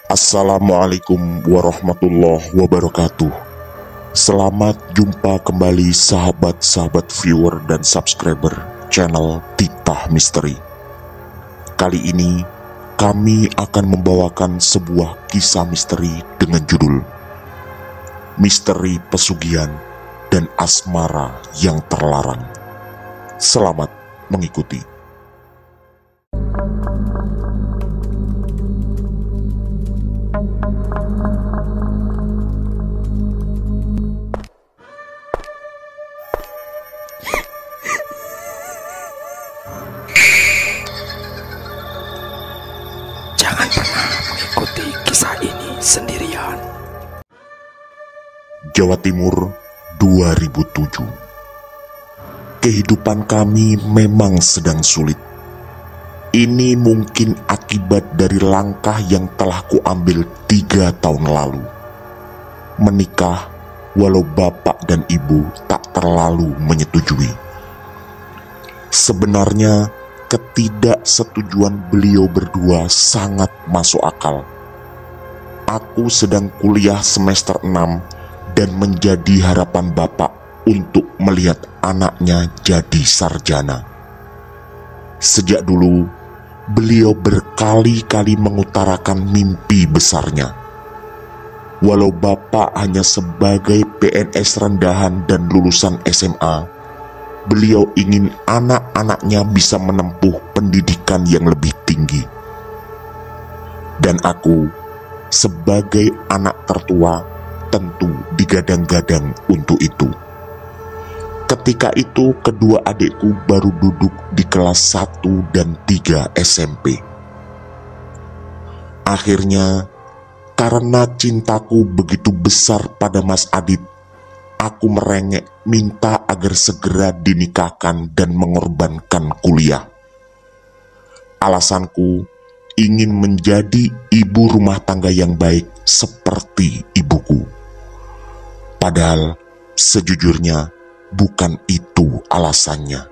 Assalamualaikum warahmatullahi wabarakatuh. Selamat jumpa kembali sahabat-sahabat viewer dan subscriber channel Titah Misteri. Kali ini kami akan membawakan sebuah kisah misteri dengan judul Misteri Pesugihan dan Asmara yang Terlarang. Selamat mengikuti. Jangan pernah mengikuti kisah ini sendirian. Jawa Timur 2007. Kehidupan kami memang sedang sulit. Ini mungkin akibat dari langkah yang telah kuambil 3 tahun lalu. Menikah walau bapak dan ibu tak terlalu menyetujui. Sebenarnya ketidaksetujuan beliau berdua sangat masuk akal. Aku sedang kuliah semester 6 dan menjadi harapan bapak untuk melihat anaknya jadi sarjana. Sejak dulu, beliau berkali-kali mengutarakan mimpi besarnya. Walau bapak hanya sebagai PNS rendahan dan lulusan SMA, beliau ingin anak-anaknya bisa menempuh pendidikan yang lebih tinggi. Dan aku, sebagai anak tertua, tentu digadang-gadang untuk itu. Ketika itu, kedua adikku baru duduk di kelas 1 dan 3 SMP. Akhirnya, karena cintaku begitu besar pada Mas Adit, aku merengek minta agar segera dinikahkan dan mengorbankan kuliah. Alasanku ingin menjadi ibu rumah tangga yang baik seperti ibuku. Padahal sejujurnya bukan itu alasannya.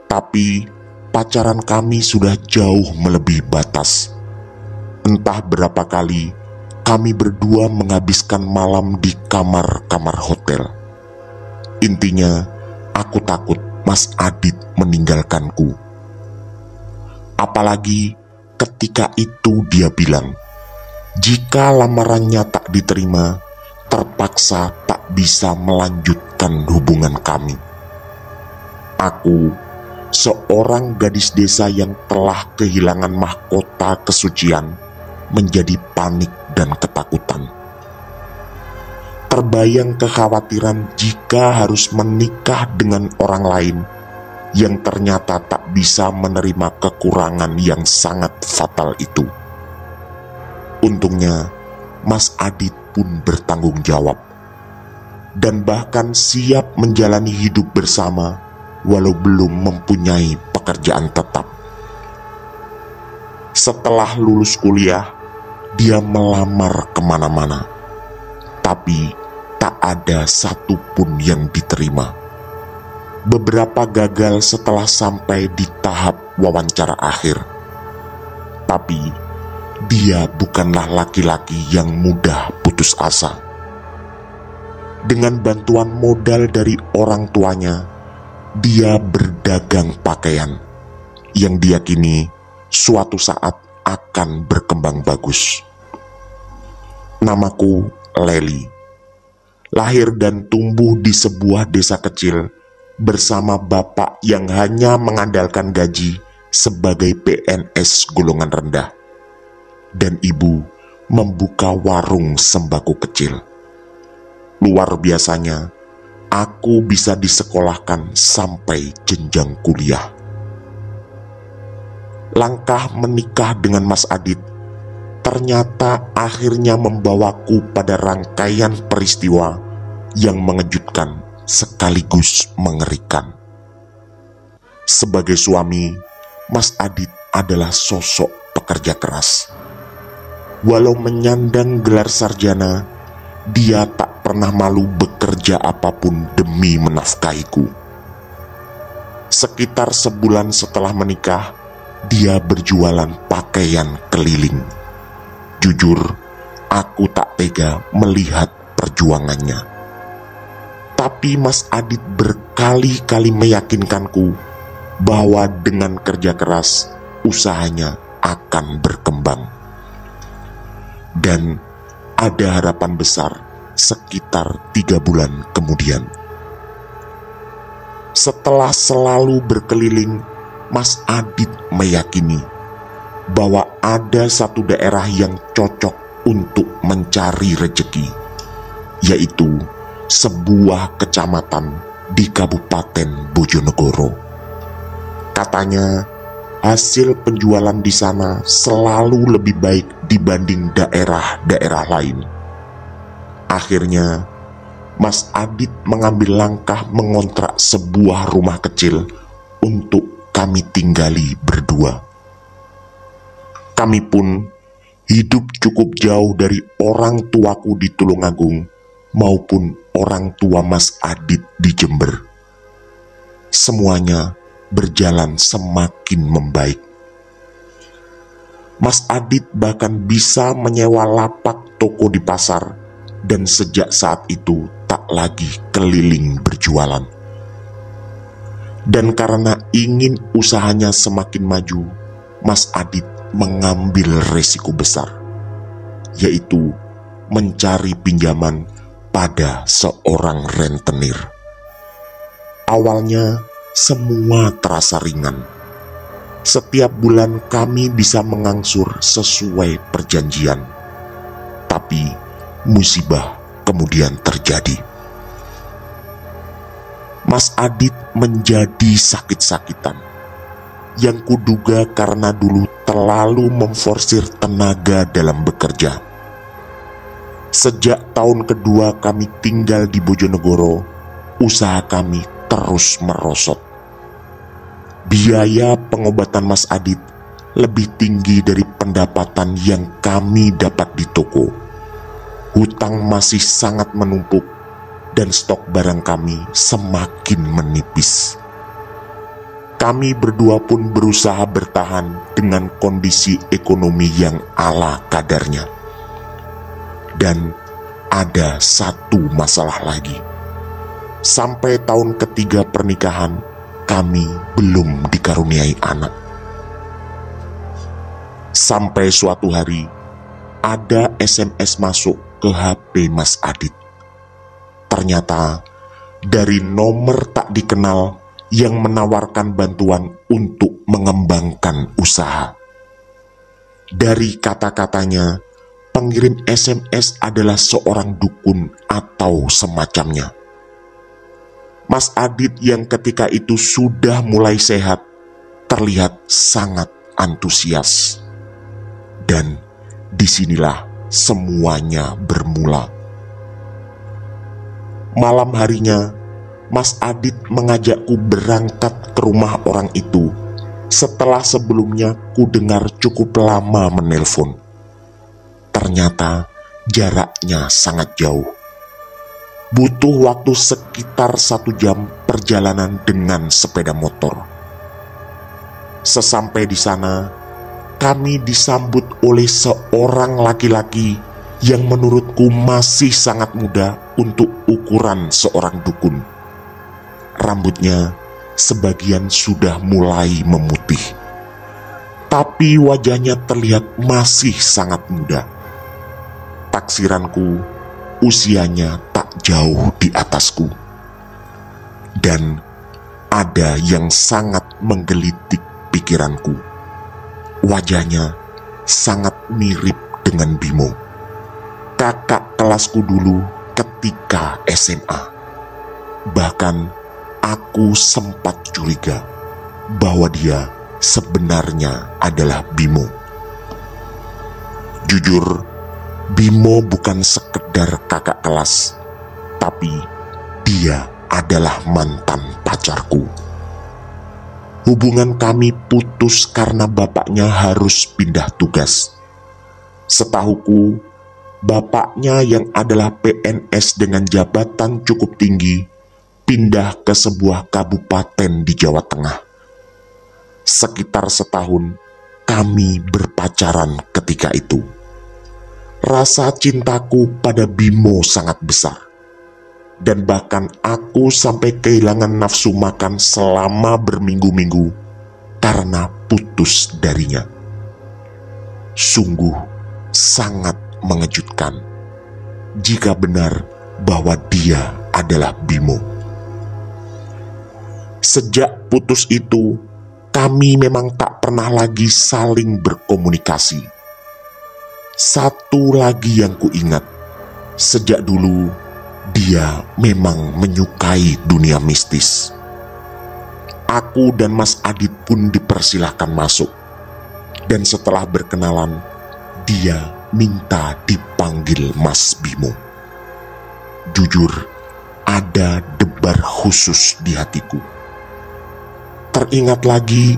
Tapi pacaran kami sudah jauh melebihi batas. Entah berapa kali kami berdua menghabiskan malam di kamar-kamar hotel. Intinya, aku takut Mas Adit meninggalkanku. Apalagi ketika itu dia bilang, jika lamarannya tak diterima, terpaksa tak bisa melanjutkan hubungan kami. Aku, seorang gadis desa yang telah kehilangan mahkota kesucian, menjadi panik dan ketakutan. Terbayang kekhawatiran jika harus menikah dengan orang lain yang ternyata tak bisa menerima kekurangan yang sangat fatal itu. Untungnya, Mas Adit pun bertanggung jawab dan bahkan siap menjalani hidup bersama walau belum mempunyai pekerjaan tetap. Setelah lulus kuliah, dia melamar kemana-mana, tapi tak ada satupun yang diterima. Beberapa gagal setelah sampai di tahap wawancara akhir. Tapi dia bukanlah laki-laki yang mudah putus asa. Dengan bantuan modal dari orang tuanya, dia berdagang pakaian yang diyakini suatu saat akan berkembang bagus. Namaku Leli. Lahir dan tumbuh di sebuah desa kecil bersama bapak yang hanya mengandalkan gaji sebagai PNS golongan rendah, dan ibu membuka warung sembako kecil. Luar biasanya, aku bisa disekolahkan sampai jenjang kuliah. Langkah menikah dengan Mas Adit ternyata akhirnya membawaku pada rangkaian peristiwa yang mengejutkan sekaligus mengerikan. Sebagai suami, Mas Adit adalah sosok pekerja keras. Walau menyandang gelar sarjana, dia tak pernah malu bekerja apapun demi menafkahiku. Sekitar sebulan setelah menikah, dia berjualan pakaian keliling. Jujur, aku tak tega melihat perjuangannya. Tapi Mas Adit berkali-kali meyakinkanku bahwa dengan kerja keras, usahanya akan berkembang. Dan ada harapan besar sekitar 3 bulan kemudian. Setelah selalu berkeliling, Mas Adit meyakini bahwa ada satu daerah yang cocok untuk mencari rejeki, yaitu sebuah kecamatan di Kabupaten Bojonegoro. Katanya, hasil penjualan di sana selalu lebih baik dibanding daerah-daerah lain. Akhirnya, Mas Adit mengambil langkah mengontrak sebuah rumah kecil untuk kami tinggali berdua. Kami pun hidup cukup jauh dari orang tuaku di Tulungagung maupun orang tua Mas Adit di Jember. Semuanya berjalan semakin membaik. Mas Adit bahkan bisa menyewa lapak toko di pasar, dan sejak saat itu tak lagi keliling berjualan. Dan karena ingin usahanya semakin maju, Mas Adit mengambil resiko besar, yaitu mencari pinjaman pada seorang rentenir. Awalnya semua terasa ringan. Setiap bulan kami bisa mengangsur sesuai perjanjian. Tapi musibah kemudian terjadi. Mas Adit menjadi sakit-sakitan, yang kuduga karena dulu terlalu memforsir tenaga dalam bekerja. Sejak tahun kedua kami tinggal di Bojonegoro, usaha kami terus merosot. Biaya pengobatan Mas Adit lebih tinggi dari pendapatan yang kami dapat di toko. Hutang masih sangat menumpuk dan stok barang kami semakin menipis. Kami berdua pun berusaha bertahan dengan kondisi ekonomi yang ala kadarnya. Dan ada satu masalah lagi. Sampai tahun ketiga pernikahan, kami belum dikaruniai anak. Sampai suatu hari, ada SMS masuk ke HP Mas Adit. Ternyata dari nomor tak dikenal yang menawarkan bantuan untuk mengembangkan usaha. Dari kata-katanya, pengirim SMS adalah seorang dukun atau semacamnya. Mas Adit yang ketika itu sudah mulai sehat, terlihat sangat antusias. Dan disinilah semuanya bermula. Malam harinya, Mas Adit mengajakku berangkat ke rumah orang itu setelah sebelumnya ku dengar cukup lama menelpon. Ternyata jaraknya sangat jauh. Butuh waktu sekitar 1 jam perjalanan dengan sepeda motor. Sesampai di sana, kami disambut oleh seorang laki-laki yang menurutku masih sangat muda untuk ukuran seorang dukun. Rambutnya sebagian sudah mulai memutih, tapi wajahnya terlihat masih sangat muda. Taksiranku, usianya tak jauh di atasku. Dan ada yang sangat menggelitik pikiranku. Wajahnya sangat mirip dengan Bimo, kakak kelasku dulu ketika SMA. Bahkan aku sempat curiga bahwa dia sebenarnya adalah Bimo. Jujur, Bimo bukan sekedar kakak kelas, tapi dia adalah mantan pacarku. Hubungan kami putus karena bapaknya harus pindah tugas. Setahuku, bapaknya yang adalah PNS dengan jabatan cukup tinggi pindah ke sebuah kabupaten di Jawa Tengah. Sekitar setahun kami berpacaran ketika itu. rasa cintaku pada Bimo sangat besar. Dan bahkan aku sampai kehilangan nafsu makan selama berminggu-minggu karena putus darinya. Sungguh sangat mengejutkan jika benar bahwa dia adalah Bimo. Sejak putus itu, kami memang tak pernah lagi saling berkomunikasi. Satu lagi yang kuingat, sejak dulu dia memang menyukai dunia mistis. Aku dan Mas Adit pun dipersilahkan masuk. Dan setelah berkenalan, dia minta dipanggil Mas Bimo. Jujur, ada debar khusus di hatiku. Teringat lagi,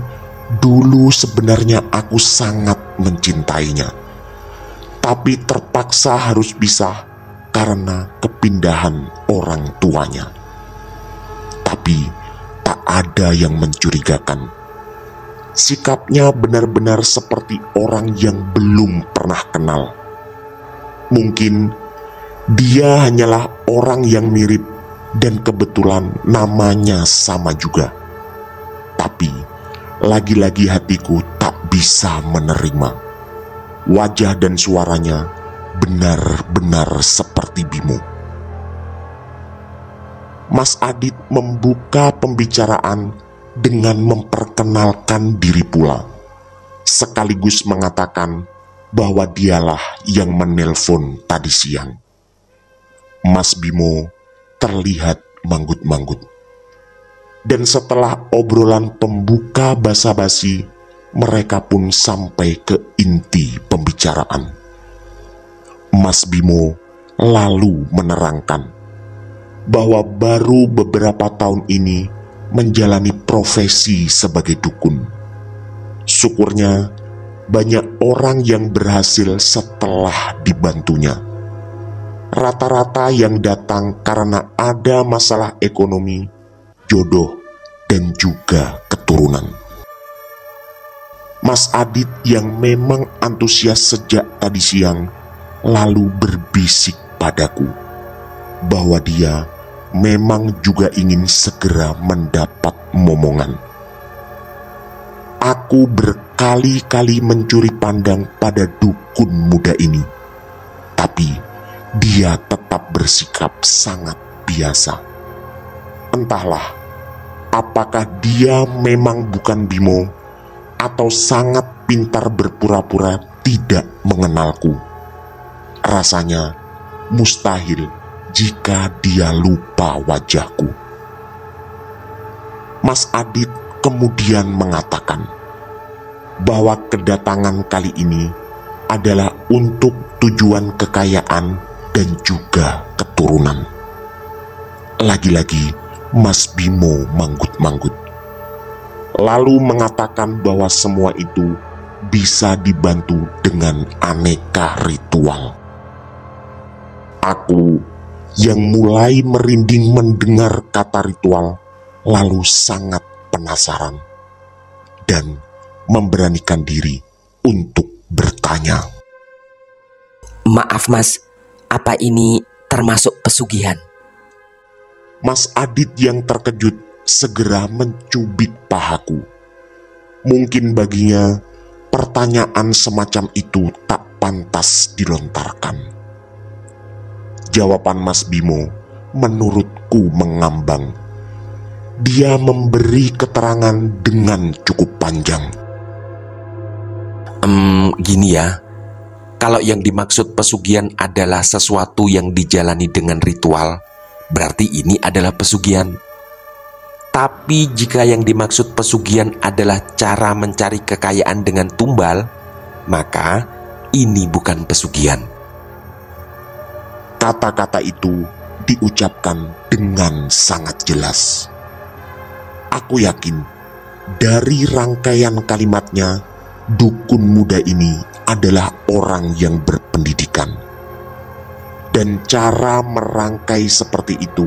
dulu sebenarnya aku sangat mencintainya. Tapi terpaksa harus pisah karena kepindahan orang tuanya. Tapi tak ada yang mencurigakan. Sikapnya benar-benar seperti orang yang belum pernah kenal. Mungkin dia hanyalah orang yang mirip dan kebetulan namanya sama juga. Tapi lagi-lagi hatiku tak bisa menerima. Wajah dan suaranya benar-benar seperti Bimo. Mas Adit membuka pembicaraan dengan memperkenalkan diri pula, sekaligus mengatakan bahwa dialah yang menelpon tadi siang. Mas Bimo terlihat manggut-manggut. Dan setelah obrolan pembuka basa-basi, mereka pun sampai ke inti pembicaraan. Mas Bimo lalu menerangkan bahwa baru beberapa tahun ini menjalani profesi sebagai dukun. Syukurnya banyak orang yang berhasil setelah dibantunya. Rata-rata yang datang karena ada masalah ekonomi, jodoh, dan juga keturunan. Mas Adit yang memang antusias sejak tadi siang lalu berbisik padaku bahwa dia memang juga ingin segera mendapat momongan. Aku berkali-kali mencuri pandang pada dukun muda ini, tapi dia tetap bersikap sangat biasa. Entahlah, apakah dia memang bukan Bimo atau sangat pintar berpura-pura tidak mengenalku. Rasanya mustahil jika dia lupa wajahku. Mas Adit kemudian mengatakan bahwa kedatangan kali ini adalah untuk tujuan kekayaan dan juga keturunan. Lagi-lagi Mas Bimo manggut-manggut, lalu mengatakan bahwa semua itu bisa dibantu dengan aneka ritual. Aku yang mulai merinding mendengar kata ritual, lalu sangat penasaran dan memberanikan diri untuk bertanya. Maaf Mas, apa ini termasuk pesugihan? Mas Adit yang terkejut segera mencubit pahaku. Mungkin baginya pertanyaan semacam itu tak pantas dilontarkan. Jawaban Mas Bimo menurutku mengambang. Dia memberi keterangan dengan cukup panjang. Gini ya, kalau yang dimaksud pesugihan adalah sesuatu yang dijalani dengan ritual, berarti ini adalah pesugihan. Tapi jika yang dimaksud pesugihan adalah cara mencari kekayaan dengan tumbal, maka ini bukan pesugihan. Kata-kata itu diucapkan dengan sangat jelas. Aku yakin dari rangkaian kalimatnya, dukun muda ini adalah orang yang berpendidikan. Dan cara merangkai seperti itu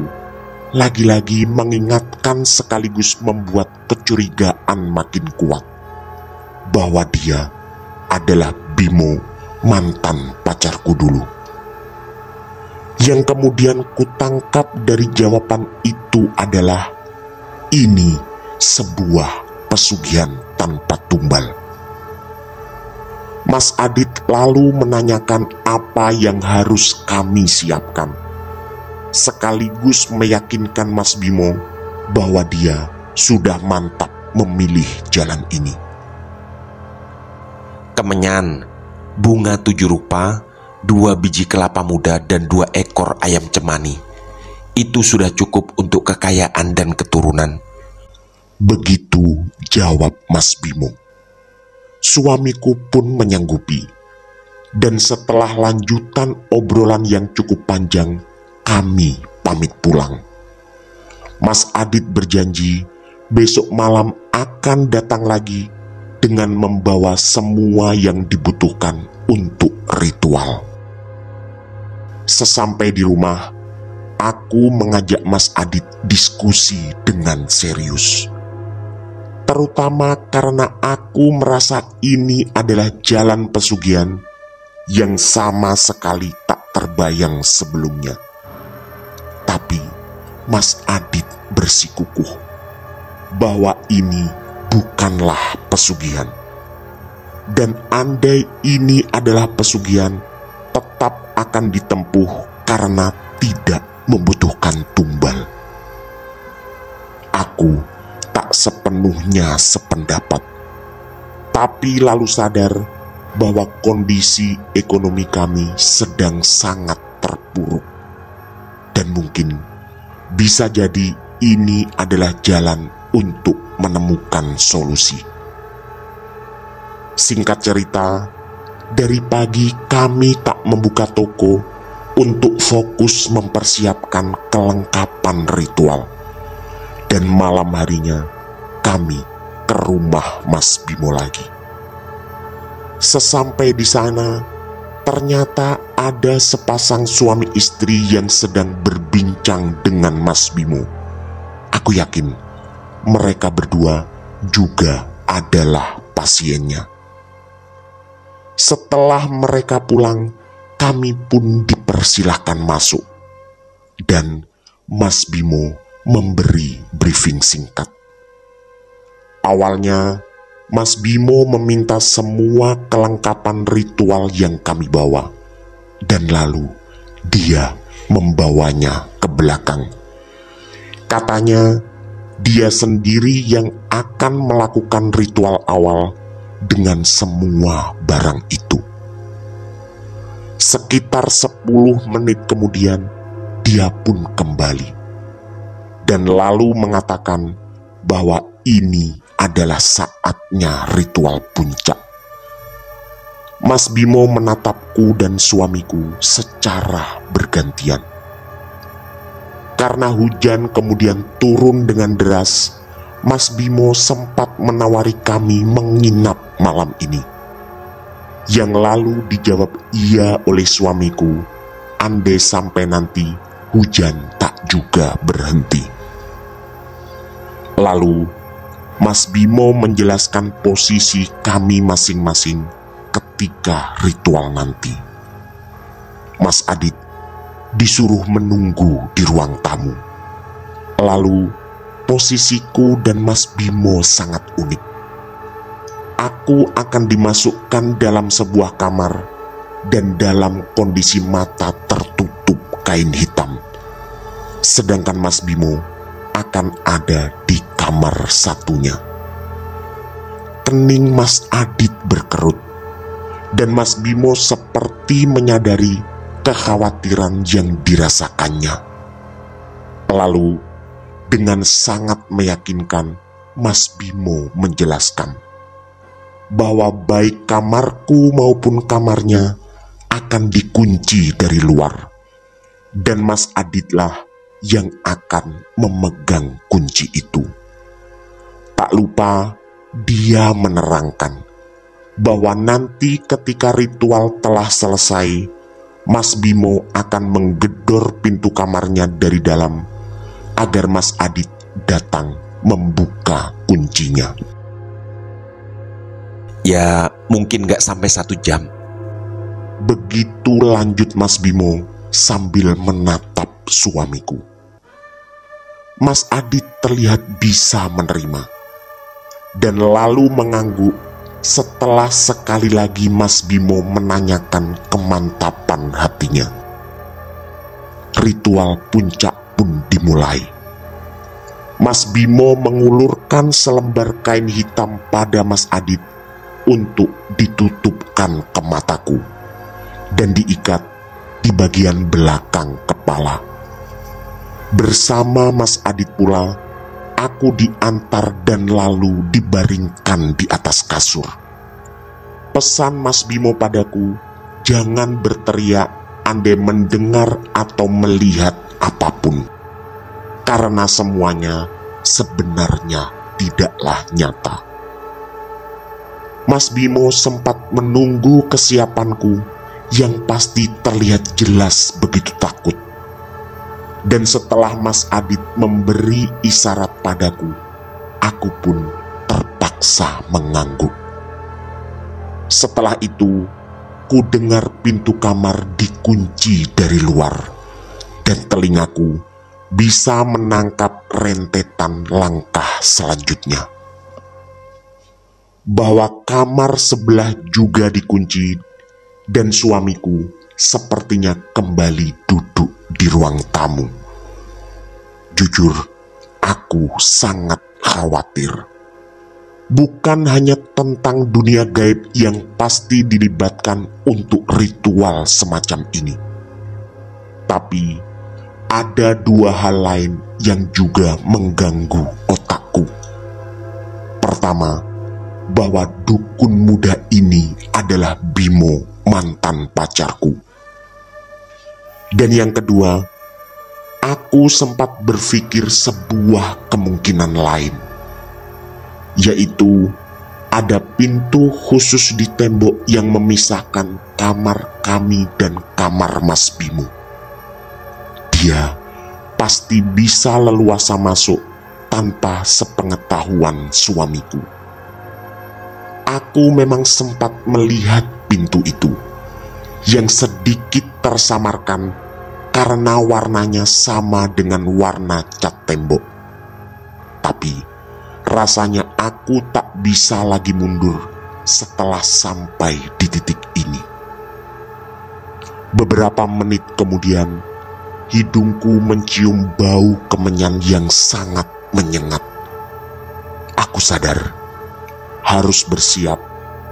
lagi-lagi mengingatkan sekaligus membuat kecurigaan makin kuat bahwa dia adalah Bimo mantan pacarku dulu. Yang kemudian kutangkap dari jawaban itu adalah ini sebuah pesugihan tanpa tumbal. Mas Adit lalu menanyakan apa yang harus kami siapkan, sekaligus meyakinkan Mas Bimo bahwa dia sudah mantap memilih jalan ini. Kemenyan, bunga 7 rupa, 2 biji kelapa muda, dan 2 ekor ayam cemani. Itu sudah cukup untuk kekayaan dan keturunan. Begitu jawab Mas Bimo. Suamiku pun menyanggupi, dan setelah lanjutan obrolan yang cukup panjang, kami pamit pulang. Mas Adit berjanji besok malam akan datang lagi dengan membawa semua yang dibutuhkan untuk ritual. Sesampai di rumah, aku mengajak Mas Adit diskusi dengan serius. Terutama karena aku merasa ini adalah jalan pesugihan yang sama sekali tak terbayang sebelumnya. Tapi Mas Adit bersikukuh bahwa ini bukanlah pesugihan. Dan andai ini adalah pesugihan, tetap akan ditempuh karena tidak membutuhkan tumbal. Aku tak sepenuhnya sependapat, tapi lalu sadar bahwa kondisi ekonomi kami sedang sangat terpuruk, dan mungkin bisa jadi ini adalah jalan untuk menemukan solusi. Singkat cerita, dari pagi kami tak membuka toko untuk fokus mempersiapkan kelengkapan ritual. Dan malam harinya kami ke rumah Mas Bimo lagi. Sesampai di sana, ternyata ada sepasang suami istri yang sedang berbincang dengan Mas Bimo. Aku yakin mereka berdua juga adalah pasiennya. Setelah mereka pulang, kami pun dipersilahkan masuk. Dan Mas Bimo memberi briefing singkat. Awalnya, Mas Bimo meminta semua kelengkapan ritual yang kami bawa, dan lalu dia membawanya ke belakang. Katanya, dia sendiri yang akan melakukan ritual awal dengan semua barang itu. Sekitar 10 menit kemudian, dia pun kembali dan lalu mengatakan bahwa ini adalah saatnya ritual puncak. Mas Bimo menatapku dan suamiku secara bergantian. Karena hujan kemudian turun dengan deras, Mas Bimo sempat menawari kami menginap malam ini. Yang lalu dijawab iya oleh suamiku, andai sampai nanti hujan tak juga berhenti. Lalu, Mas Bimo menjelaskan posisi kami masing-masing ketika ritual nanti. Mas Adit disuruh menunggu di ruang tamu. Lalu, posisiku dan Mas Bimo sangat unik. Aku akan dimasukkan dalam sebuah kamar dan dalam kondisi mata tertutup kain hitam. Sedangkan Mas Bimo akan ada di kamar satunya. Kening Mas Adit berkerut, dan Mas Bimo seperti menyadari kekhawatiran yang dirasakannya. Lalu, dengan sangat meyakinkan, Mas Bimo menjelaskan bahwa baik kamarku maupun kamarnya akan dikunci dari luar, dan Mas Aditlah yang akan memegang kunci itu. Tak lupa dia menerangkan bahwa nanti ketika ritual telah selesai, Mas Bimo akan menggedor pintu kamarnya dari dalam agar Mas Adit datang membuka kuncinya. Ya mungkin gak sampai 1 jam. Begitu lanjut Mas Bimo sambil menatap suamiku. Mas Adit terlihat bisa menerima dan lalu mengangguk setelah sekali lagi Mas Bimo menanyakan kemantapan hatinya. Ritual puncak pun dimulai. Mas Bimo mengulurkan selembar kain hitam pada Mas Adit untuk ditutupkan ke mataku dan diikat di bagian belakang kepala. Bersama Mas Adit pula, aku diantar dan lalu dibaringkan di atas kasur. Pesan Mas Bimo padaku, jangan berteriak andai mendengar atau melihat apapun, karena semuanya sebenarnya tidaklah nyata. Mas Bimo sempat menunggu kesiapanku yang pasti terlihat jelas begitu takut. Dan setelah Mas Adit memberi isyarat padaku, aku pun terpaksa mengangguk. Setelah itu, ku dengar pintu kamar dikunci dari luar, dan telingaku bisa menangkap rentetan langkah selanjutnya. Bahwa kamar sebelah juga dikunci, dan suamiku sepertinya kembali duduk di ruang tamu. Jujur, aku sangat khawatir. Bukan hanya tentang dunia gaib yang pasti dilibatkan untuk ritual semacam ini, tapi ada dua hal lain yang juga mengganggu otakku. Pertama, bahwa dukun muda ini adalah Bimo, mantan pacarku. Dan yang kedua, aku sempat berpikir sebuah kemungkinan lain, yaitu ada pintu khusus di tembok yang memisahkan kamar kami dan kamar Mas Bimo. Dia pasti bisa leluasa masuk tanpa sepengetahuan suamiku. Aku memang sempat melihat pintu itu yang sedikit tersamarkan karena warnanya sama dengan warna cat tembok. Tapi rasanya aku tak bisa lagi mundur setelah sampai di titik ini. Beberapa menit kemudian, hidungku mencium bau kemenyan yang sangat menyengat. Aku sadar harus bersiap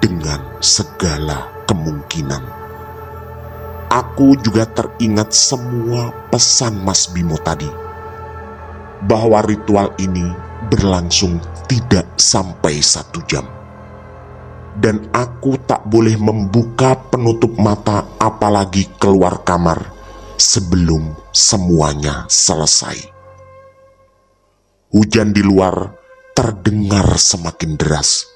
dengan segala kemungkinan. Aku juga teringat semua pesan Mas Bimo tadi, bahwa ritual ini berlangsung tidak sampai 1 jam. Dan aku tak boleh membuka penutup mata apalagi keluar kamar sebelum semuanya selesai. Hujan di luar terdengar semakin deras,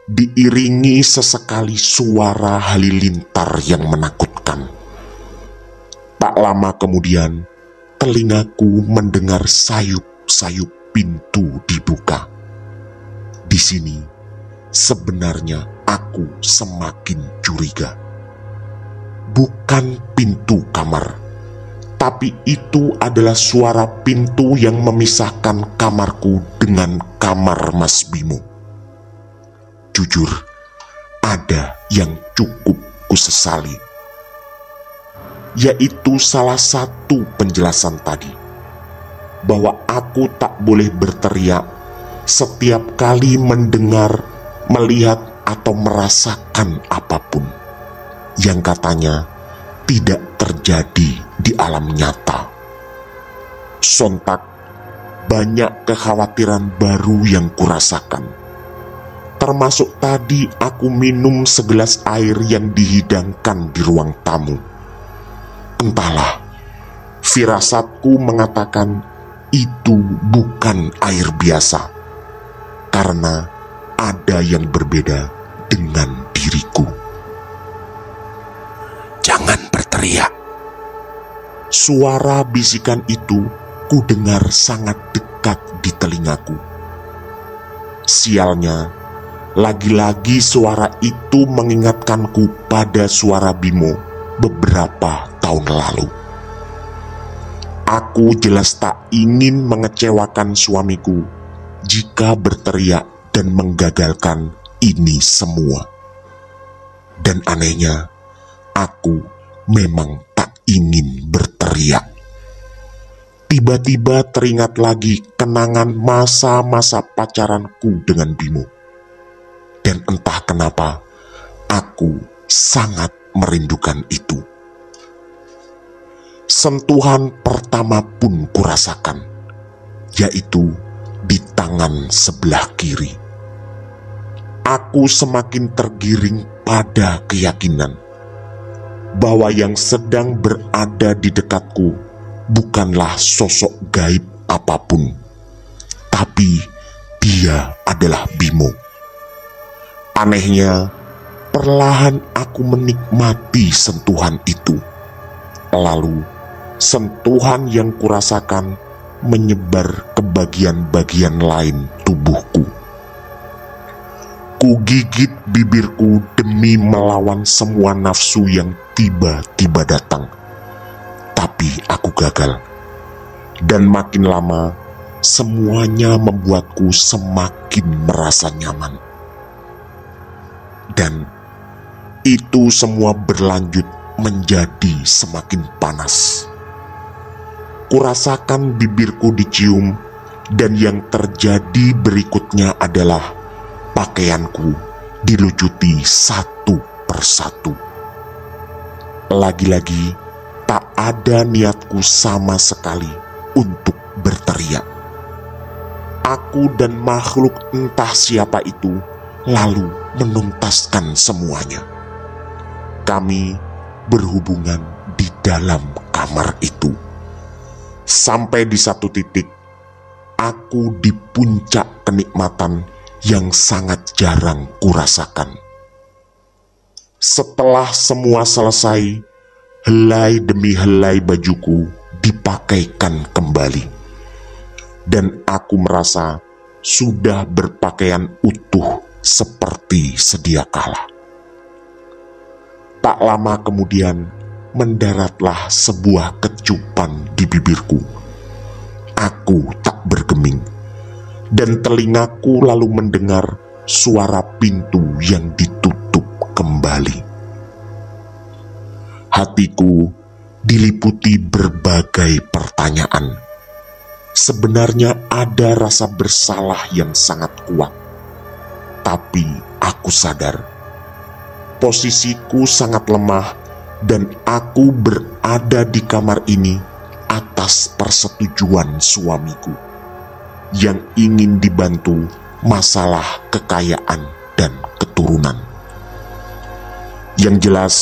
diiringi sesekali suara halilintar yang menakutkan. Tak lama kemudian, telingaku mendengar sayup-sayup pintu dibuka. Di sini, sebenarnya aku semakin curiga. Bukan pintu kamar, tapi itu adalah suara pintu yang memisahkan kamarku dengan kamar Mas Bimo. Jujur, ada yang cukup kusesali, yaitu salah satu penjelasan tadi, bahwa aku tak boleh berteriak setiap kali mendengar, melihat, atau merasakan apapun yang katanya tidak terjadi di alam nyata. Sontak, banyak kekhawatiran baru yang kurasakan. Termasuk tadi aku minum segelas air yang dihidangkan di ruang tamu. Entahlah, firasatku mengatakan itu bukan air biasa, karena ada yang berbeda dengan diriku. Jangan berteriak. Suara bisikan itu kudengar sangat dekat di telingaku. Sialnya, lagi-lagi suara itu mengingat mengingatkanku pada suara Bimo beberapa tahun lalu. Aku jelas tak ingin mengecewakan suamiku jika berteriak dan menggagalkan ini semua. Dan anehnya, aku memang tak ingin berteriak. Tiba-tiba teringat lagi kenangan masa-masa pacaranku dengan Bimo. Dan entah kenapa, aku sangat merindukan itu. Sentuhan pertama pun kurasakan, yaitu di tangan sebelah kiri. Aku semakin tergiring pada keyakinan bahwa yang sedang berada di dekatku bukanlah sosok gaib apapun, tapi dia adalah Bimo. Anehnya, perlahan aku menikmati sentuhan itu. Lalu, sentuhan yang kurasakan menyebar ke bagian-bagian lain tubuhku. Kugigit bibirku demi melawan semua nafsu yang tiba-tiba datang. Tapi aku gagal. Dan makin lama, semuanya membuatku semakin merasa nyaman. Dan itu semua berlanjut menjadi semakin panas. Kurasakan bibirku dicium, dan yang terjadi berikutnya adalah pakaianku dilucuti satu persatu. Lagi-lagi, tak ada niatku sama sekali untuk berteriak. Aku dan makhluk entah siapa itu lalu menuntaskan semuanya. Kami berhubungan di dalam kamar itu. Sampai di satu titik, aku di puncak kenikmatan yang sangat jarang kurasakan. Setelah semua selesai, helai demi helai bajuku dipakaikan kembali. Dan aku merasa sudah berpakaian utuh seperti sedia kala. Tak lama kemudian, mendaratlah sebuah kecupan di bibirku. Aku tak bergeming, dan telingaku lalu mendengar suara pintu yang ditutup kembali. Hatiku diliputi berbagai pertanyaan. Sebenarnya ada rasa bersalah yang sangat kuat. Tapi aku sadar, posisiku sangat lemah dan aku berada di kamar ini atas persetujuan suamiku yang ingin dibantu masalah kekayaan dan keturunan. Yang jelas,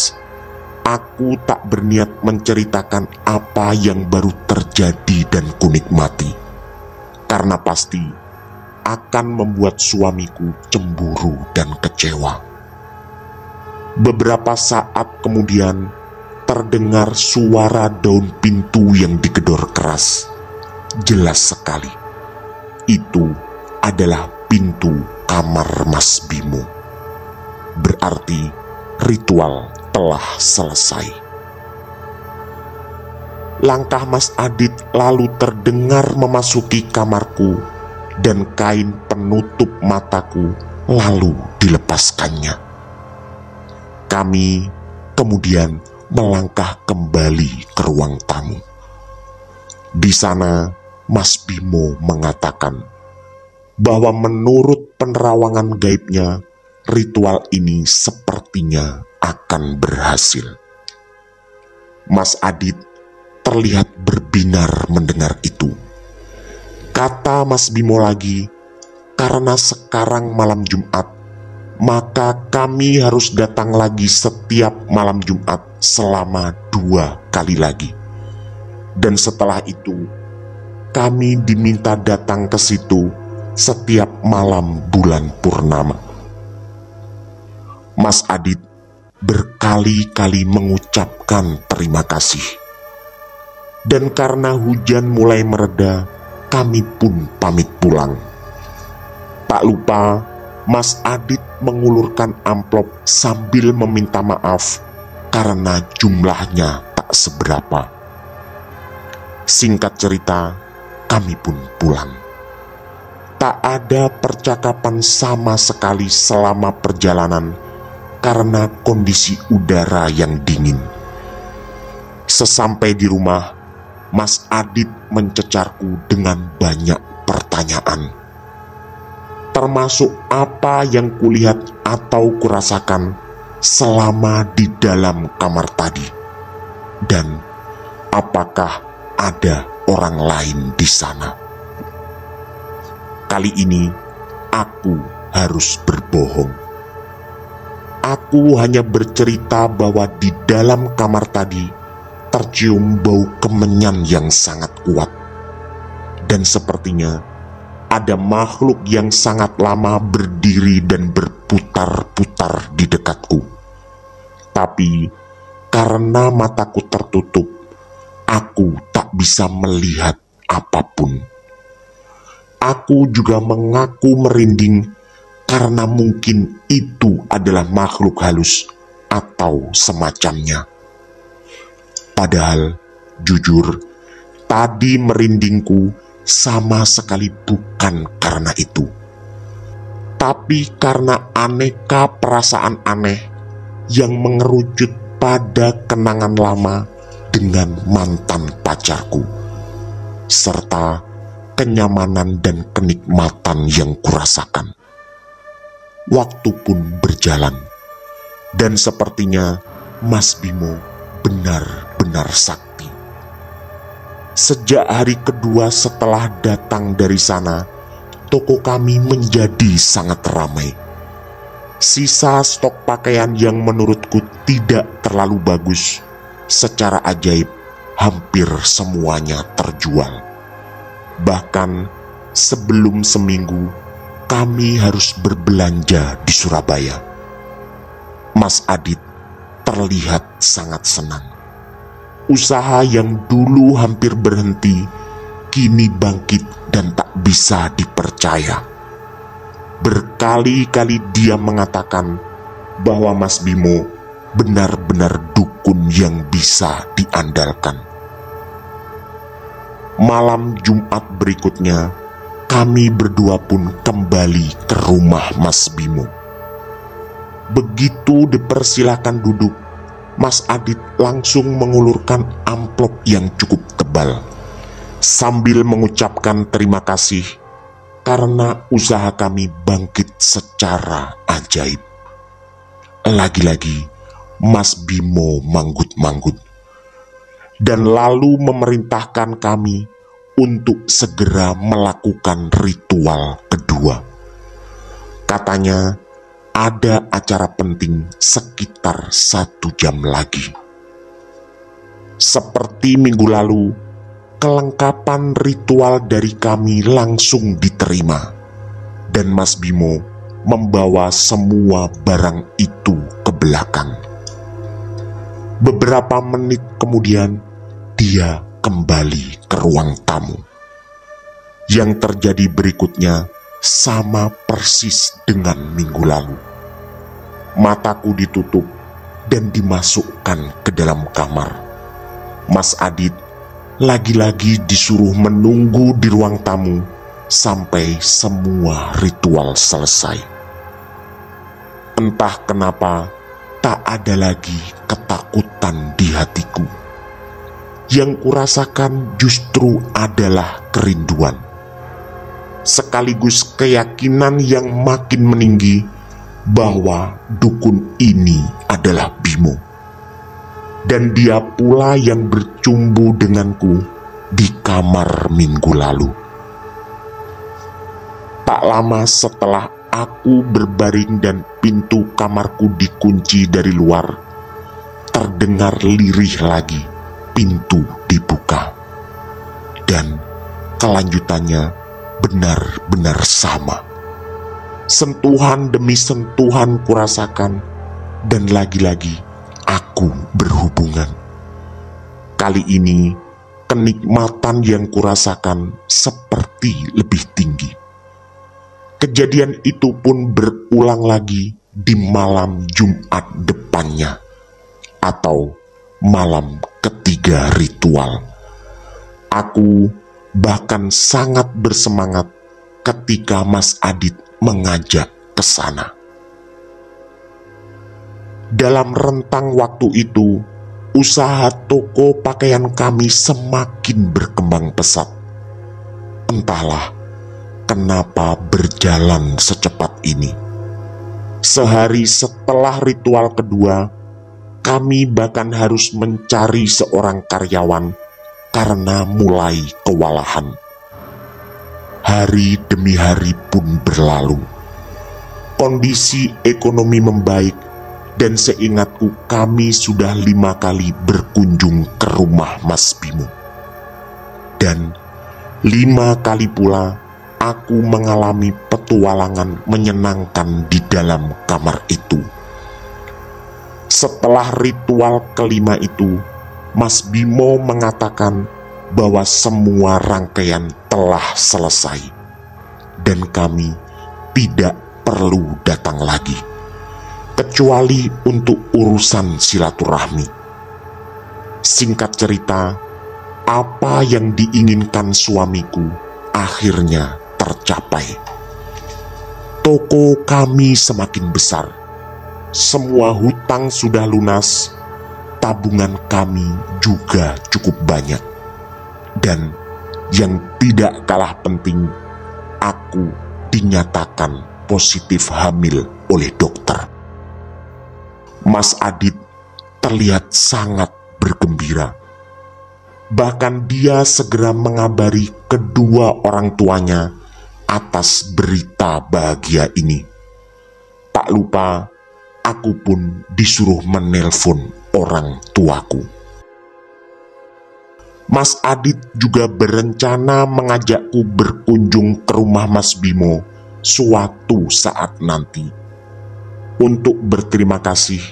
aku tak berniat menceritakan apa yang baru terjadi dan kunikmati, karena pasti akan membuat suamiku cemburu dan kecewa. Beberapa saat kemudian, terdengar suara daun pintu yang digedor keras. Jelas sekali, itu adalah pintu kamar Mas Bimo. Berarti ritual telah selesai. Langkah Mas Adit lalu terdengar memasuki kamarku, dan kain penutup mataku lalu dilepaskannya. Kami kemudian melangkah kembali ke ruang tamu. Di sana, Mas Bimo mengatakan bahwa menurut penerawangan gaibnya, ritual ini sepertinya akan berhasil. Mas Adit terlihat berbinar mendengar itu. Kata Mas Bimo lagi, karena sekarang malam Jumat, maka kami harus datang lagi setiap malam Jumat selama 2 kali lagi. Dan setelah itu, kami diminta datang ke situ setiap malam bulan purnama. Mas Adit berkali-kali mengucapkan terima kasih. Dan karena hujan mulai mereda, kami pun pamit pulang. Tak lupa, Mas Adit mengulurkan amplop sambil meminta maaf karena jumlahnya tak seberapa. Singkat cerita, kami pun pulang. Tak ada percakapan sama sekali selama perjalanan karena kondisi udara yang dingin. Sesampai di rumah, Mas Adit mencecarku dengan banyak pertanyaan, termasuk apa yang kulihat atau kurasakan selama di dalam kamar tadi, dan apakah ada orang lain di sana. Kali ini aku harus berbohong. Aku hanya bercerita bahwa di dalam kamar tadi tercium bau kemenyan yang sangat kuat, dan sepertinya ada makhluk yang sangat lama berdiri dan berputar-putar di dekatku. Tapi karena mataku tertutup, aku tak bisa melihat apapun. Aku juga mengaku merinding karena mungkin itu adalah makhluk halus atau semacamnya. Padahal, jujur, tadi merindingku sama sekali bukan karena itu, tapi karena aneka perasaan aneh yang mengerucut pada kenangan lama dengan mantan pacarku, serta kenyamanan dan kenikmatan yang kurasakan. Waktu pun berjalan, dan sepertinya Mas Bimo benar-benar sakti. Sejak hari kedua setelah datang dari sana, toko kami menjadi sangat ramai. Sisa stok pakaian yang menurutku tidak terlalu bagus, secara ajaib hampir semuanya terjual. Bahkan sebelum seminggu kami harus berbelanja di Surabaya. Mas Adit terlihat sangat senang. Usaha yang dulu hampir berhenti kini bangkit dan tak bisa dipercaya. Berkali-kali dia mengatakan bahwa Mas Bimo benar-benar dukun yang bisa diandalkan. Malam Jumat berikutnya, kami berdua pun kembali ke rumah Mas Bimo. Begitu dipersilakan duduk, Mas Adit langsung mengulurkan amplop yang cukup tebal, sambil mengucapkan terima kasih karena usaha kami bangkit secara ajaib. Lagi-lagi, Mas Bimo manggut-manggut, dan lalu memerintahkan kami untuk segera melakukan ritual kedua. Katanya ada acara penting sekitar 1 jam lagi. Seperti minggu lalu, kelengkapan ritual dari kami langsung diterima, dan Mas Bimo membawa semua barang itu ke belakang. Beberapa menit kemudian, dia kembali ke ruang tamu. Yang terjadi berikutnya sama persis dengan minggu lalu. Mataku ditutup dan dimasukkan ke dalam kamar. Mas Adit lagi-lagi disuruh menunggu di ruang tamu sampai semua ritual selesai. Entah kenapa, tak ada lagi ketakutan di hatiku. Yang kurasakan justru adalah kerinduan, sekaligus keyakinan yang makin meninggi bahwa dukun ini adalah Bimo, dan dia pula yang bercumbu denganku di kamar minggu lalu. Tak lama setelah aku berbaring dan pintu kamarku dikunci dari luar, terdengar lirih lagi pintu dibuka, dan kelanjutannya benar-benar sama. Sentuhan demi sentuhan kurasakan, dan lagi-lagi aku berhubungan. Kali ini kenikmatan yang kurasakan seperti lebih tinggi. Kejadian itu pun berulang lagi di malam Jumat depannya, atau malam ketiga ritual. Aku bahkan sangat bersemangat ketika Mas Adit mengajak ke sana. Dalam rentang waktu itu, usaha toko pakaian kami semakin berkembang pesat. Entahlah kenapa berjalan secepat ini. Sehari setelah ritual kedua, kami bahkan harus mencari seorang karyawan karena mulai kewalahan. Hari demi hari pun berlalu. Kondisi ekonomi membaik, dan seingatku kami sudah 5 kali berkunjung ke rumah Mas Bimo. Dan 5 kali pula aku mengalami petualangan menyenangkan di dalam kamar itu. Setelah ritual kelima itu, Mas Bimo mengatakan bahwa semua rangkaian telah selesai dan kami tidak perlu datang lagi, kecuali untuk urusan silaturahmi. Singkat cerita, apa yang diinginkan suamiku akhirnya tercapai. Toko kami semakin besar, semua hutang sudah lunas, tabungan kami juga cukup banyak. Dan yang tidak kalah penting, aku dinyatakan positif hamil oleh dokter. Mas Adit terlihat sangat bergembira. Bahkan dia segera mengabari kedua orang tuanya atas berita bahagia ini. Tak lupa, aku pun disuruh menelpon orang tuaku. Mas Adit juga berencana mengajakku berkunjung ke rumah Mas Bimo suatu saat nanti untuk berterima kasih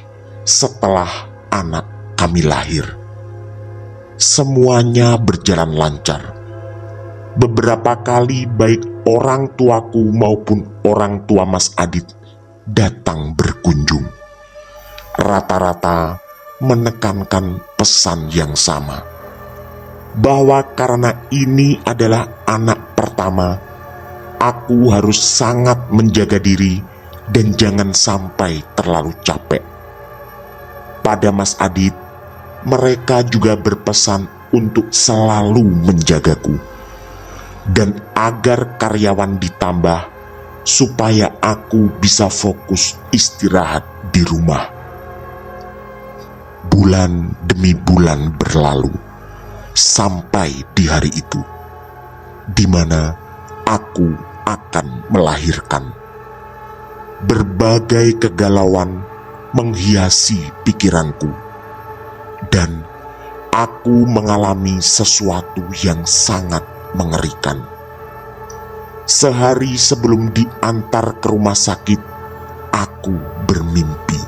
setelah anak kami lahir. Semuanya berjalan lancar. Beberapa kali baik orang tuaku maupun orang tua Mas Adit datang berkunjung. Rata-rata menekankan pesan yang sama, bahwa karena ini adalah anak pertama, aku harus sangat menjaga diri dan jangan sampai terlalu capek. Pada Mas Adit, mereka juga berpesan untuk selalu menjagaku, dan agar karyawan ditambah supaya aku bisa fokus istirahat di rumah. Bulan demi bulan berlalu sampai di hari itu, di mana aku akan melahirkan. Berbagai kegalauan menghiasi pikiranku, dan aku mengalami sesuatu yang sangat mengerikan. Sehari sebelum diantar ke rumah sakit, aku bermimpi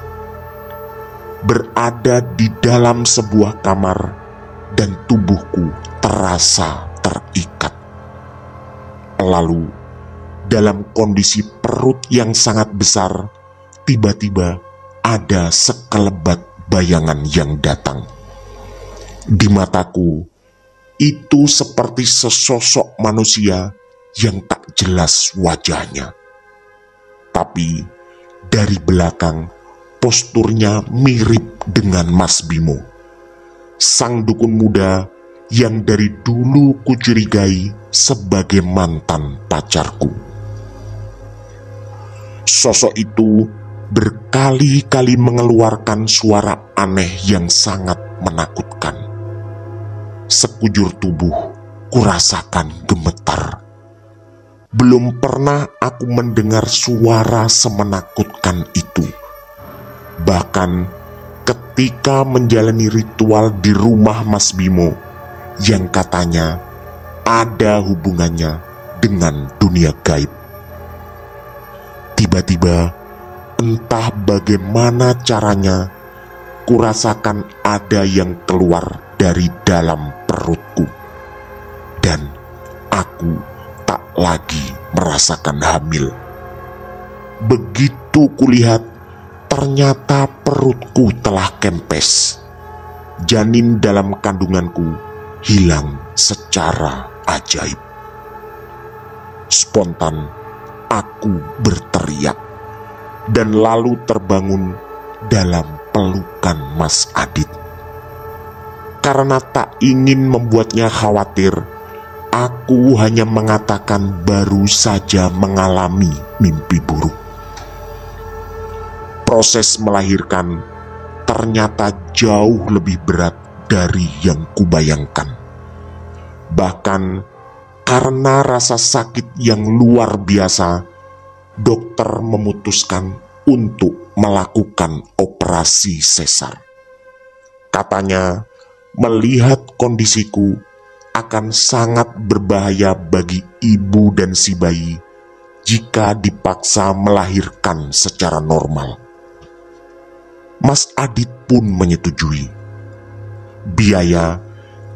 berada di dalam sebuah kamar dan tubuhku terasa terikat. Lalu, dalam kondisi perut yang sangat besar, tiba-tiba ada sekelebat bayangan yang datang. Di mataku, itu seperti sesosok manusia yang tak jelas wajahnya. Tapi dari belakang, posturnya mirip dengan Mas Bimo, sang dukun muda yang dari dulu kucurigai sebagai mantan pacarku. Sosok itu berkali-kali mengeluarkan suara aneh yang sangat menakutkan. Sekujur tubuh kurasakan gemetar. Belum pernah aku mendengar suara semenakutkan itu. Bahkan ketika menjalani ritual di rumah Mas Bimo yang katanya ada hubungannya dengan dunia gaib. Tiba-tiba, entah bagaimana caranya, kurasakan ada yang keluar dari dalam perutku. Dan aku tak lagi merasakan hamil. begitu kulihat, ternyata perutku telah kempes. Janin dalam kandunganku hilang secara ajaib. Spontan aku berteriak dan lalu terbangun dalam pelukan Mas Adit. Karena tak ingin membuatnya khawatir, aku hanya mengatakan baru saja mengalami mimpi buruk. Proses melahirkan ternyata jauh lebih berat dari yang kubayangkan. Bahkan karena rasa sakit yang luar biasa, dokter memutuskan untuk melakukan operasi sesar. Katanya, melihat kondisiku akan sangat berbahaya bagi ibu dan si bayi jika dipaksa melahirkan secara normal. Mas Adit pun menyetujui. Biaya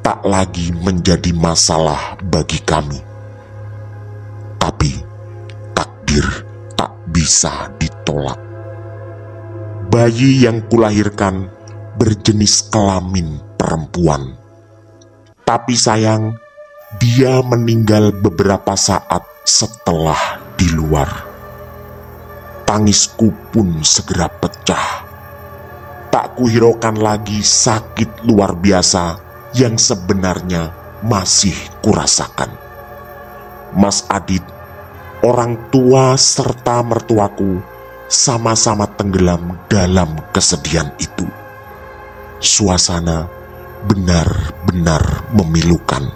tak lagi menjadi masalah bagi kami. Tapi takdir tak bisa ditolak. Bayi yang kulahirkan berjenis kelamin perempuan. Tapi sayang, dia meninggal beberapa saat setelah di luar. Tangisku pun segera pecah. Tak kuhiraukan lagi sakit luar biasa yang sebenarnya masih kurasakan. Mas Adit, orang tua serta mertuaku sama-sama tenggelam dalam kesedihan itu. Suasana benar-benar memilukan.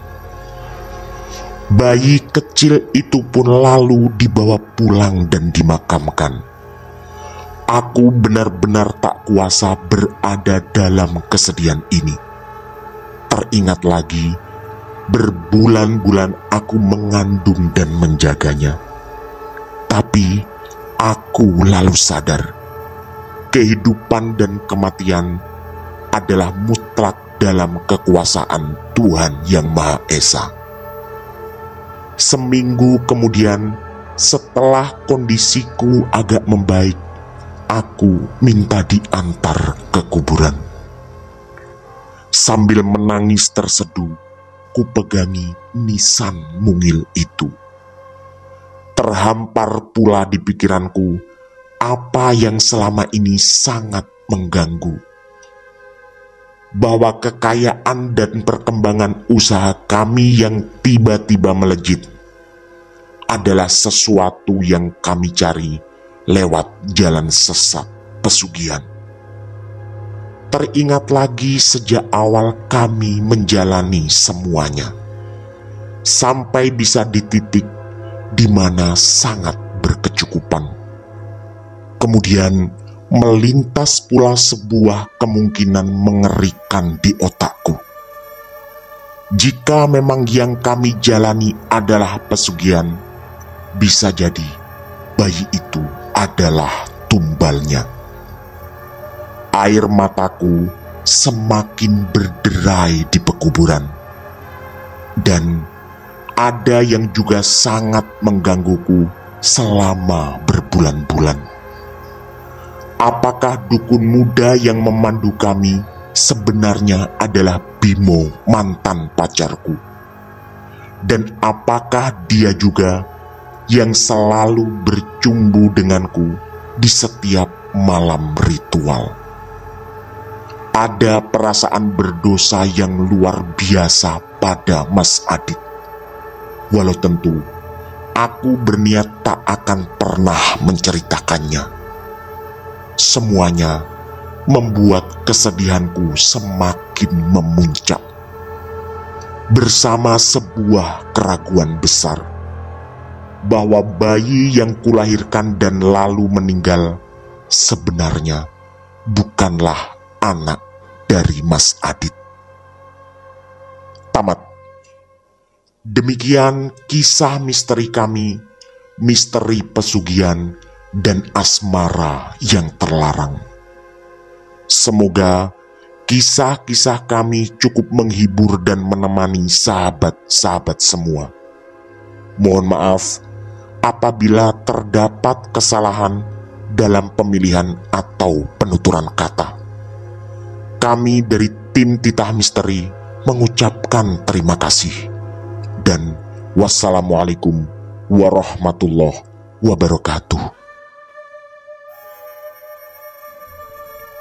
Bayi kecil itu pun lalu dibawa pulang dan dimakamkan. Aku benar-benar tak kuasa berada dalam kesedihan ini. Teringat lagi, berbulan-bulan aku mengandung dan menjaganya. Tapi aku lalu sadar, kehidupan dan kematian adalah mutlak dalam kekuasaan Tuhan Yang Maha Esa. Seminggu kemudian, setelah kondisiku agak membaik, aku minta diantar ke kuburan. Sambil menangis terseduh, kupegangi nisan mungil itu. Terhampar pula di pikiranku apa yang selama ini sangat mengganggu. Bahwa kekayaan dan perkembangan usaha kami yang tiba-tiba melejit adalah sesuatu yang kami cari lewat jalan sesat pesugihan. Teringat lagi sejak awal kami menjalani semuanya, sampai bisa di titik di mana sangat berkecukupan. Kemudian melintas pula sebuah kemungkinan mengerikan di otakku. Jika memang yang kami jalani adalah pesugihan, bisa jadi bayi itu adalah tumbalnya. Air mataku semakin berderai di pekuburan. Dan ada yang juga sangat menggangguku selama berbulan-bulan. Apakah dukun muda yang memandu kami sebenarnya adalah Bimo, mantan pacarku? Dan apakah dia juga yang selalu bercumbu denganku di setiap malam ritual? Ada perasaan berdosa yang luar biasa pada Mas Adit. Walau tentu aku berniat tak akan pernah menceritakannya. Semuanya membuat kesedihanku semakin memuncak. Bersama sebuah keraguan besar bahwa bayi yang kulahirkan dan lalu meninggal sebenarnya bukanlah anak dari Mas Adit. Tamat. Demikian kisah misteri kami, misteri pesugihan dan asmara yang terlarang. Semoga kisah-kisah kami cukup menghibur dan menemani sahabat-sahabat semua. Mohon maaf apabila terdapat kesalahan dalam pemilihan atau penuturan kata. Kami dari tim Titah Misteri mengucapkan terima kasih. Dan wassalamualaikum warahmatullahi wabarakatuh.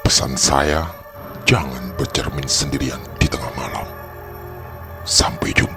Pesan saya, jangan bercermin sendirian di tengah malam. Sampai jumpa.